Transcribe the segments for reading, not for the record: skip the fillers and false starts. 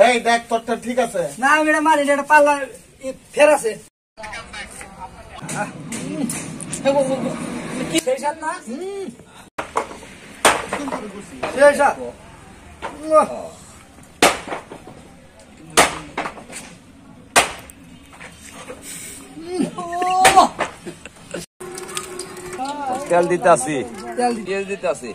এই দেখ তোরটা ঠিক আছে না আমি এটা মারি এটা পাল্লা ফের আছে কি সেই সাত না সেই সাত তেল দিতে আসি তেল দিতে আসি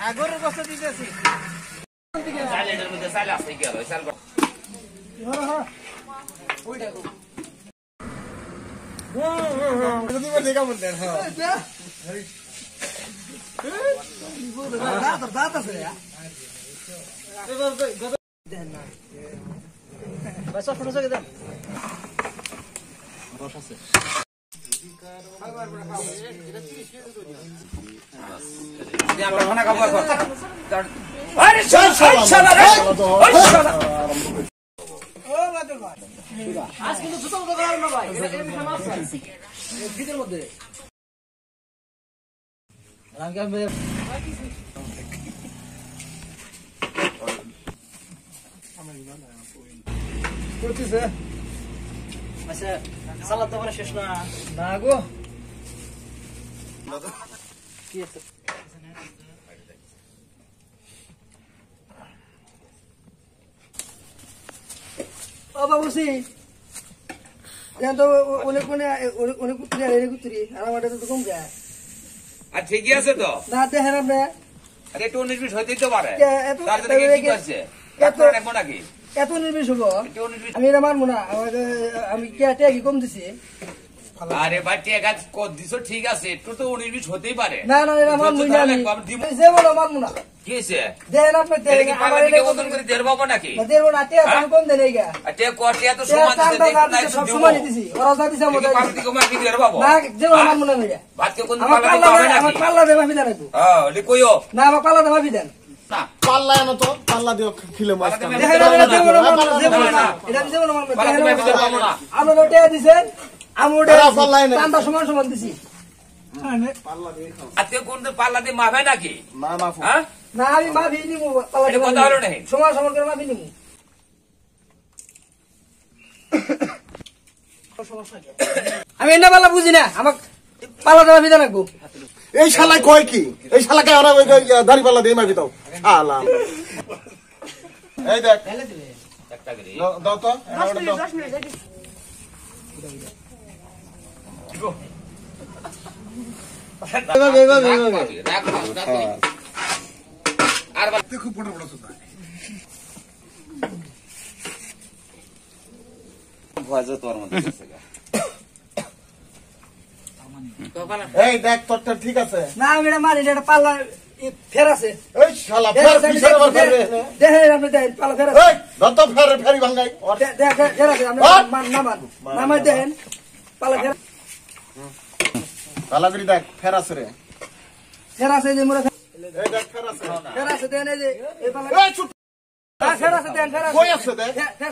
আগরের বস্তা দিতেছি চালের মধ্যে চাল আছে কি হবে চাল ওইটা যদি বলে কেমন দেন হ্যাঁ দাঁত আছে দেন না বাস ফটো সকে দেন রস আছে আমরা খানা খাবো আরে চল চল চল রে ওই চল ও বাদল ভাই আজ কিন্তু জুতো তো করার না ভাই এটা সমস্যা আছে ভিতরের মধ্যে রাঙ্গা মে করতেছে আচ্ছা সালাদ তো মানে শেষ না না গো কি আছে ও বাবুসি এখন তো অনেক অনেক কুত্রি আর কুত্রি আর আমার তো কম যায় আর ঠিকই আছে তো না দেখেন আপনি আরে একটু 19 মিনিট হইতেই তো পারে এত- তার জন্য কি করছে এত- এত রাখবো নাকি এত নির্বিষ হবো একটু 19 মিনিট আমি এটা মানবো না আমি কে কি কম দিছি আরে ভাই টাকা কত দিছো ঠিক আছে একটু তো 19 মিনিট হতেই পারে না না এটা মানবো না আমি আমি দিব যে বলো মানবো না কি হইছে দেন আপনি এটা দেন কি আমার পার্লার এটা থেকে ওজন করে দেড় বাবা নাকি দেব না তে আমি কম দেন এইগা আর টাকা কোটি এত সমান দিতে দেখ সব সময় দিছি ওরা যা দিছে আমাদের পার্লার থেকে মার কি দেড় বাবা না যে বলো মানবো না এটা ভাত কে কোন আমার পার্লার পাল্লা থেকে হবে আমার নাকি পাল্লা দে মাফি দেন একটু হ্যাঁ ওলি কইও না আমার পাল্লা দে মাফি দেন না পাল্লা এনো তো পাল্লা দিও খিলে মাছ পাল্লা দেখেন এটা যে বলো মানবো যে বলো না এটা যে বলো মানবো পাল্লা তুমি ভিতর পাবো না আমরা তো টাকা দিছেন আমরা এরা পাল্লা এনে চান্দা সমান সমান দিছি পাল্লা দিয়ে খাও আজকে কোন পাল্লা দিয়ে মাফে নাকি না মাফু হ্যাঁ না আমি মাফি নিবো পাল্লা এটা কথা হলো নাকি? সমান সমান করে মাফি নিবো আমি এটা পাল্লা বুঝি না আমাকে পাল্লা দেওয়া বিধান রাখবো এই শালা কয় কি এই শালাকে ওরা ওই দাড়ি পাল্লা দিয়ে মাগি দাও শালা এই দেখ একটা করে দাও তো এটা ওটা দাও আর খুব বড় বড় সুতা ভয় তোর মধ্যে এই দেখ তোরটা ঠিক আছে না আমি এটা মারি এটা পাল্লা ফের আছে এই শালা ফের পিছনে আবার ফের দেখেন আপনি দেখেন পাল্লা ফের আছে এই দত ফের ফেরি ভাঙাই ফের আছে আপনি নামান নামাই দেখেন পাল্লা ফের পাল্লা করি দেখ ফের আছে রে ফের আছে যে মোরা এই দেখ ফের আছে ফের আছে দেন এই যে এই পাল্লা এই চুপ ফের আছে দেন ফের আছে কই আছে দেখ ফের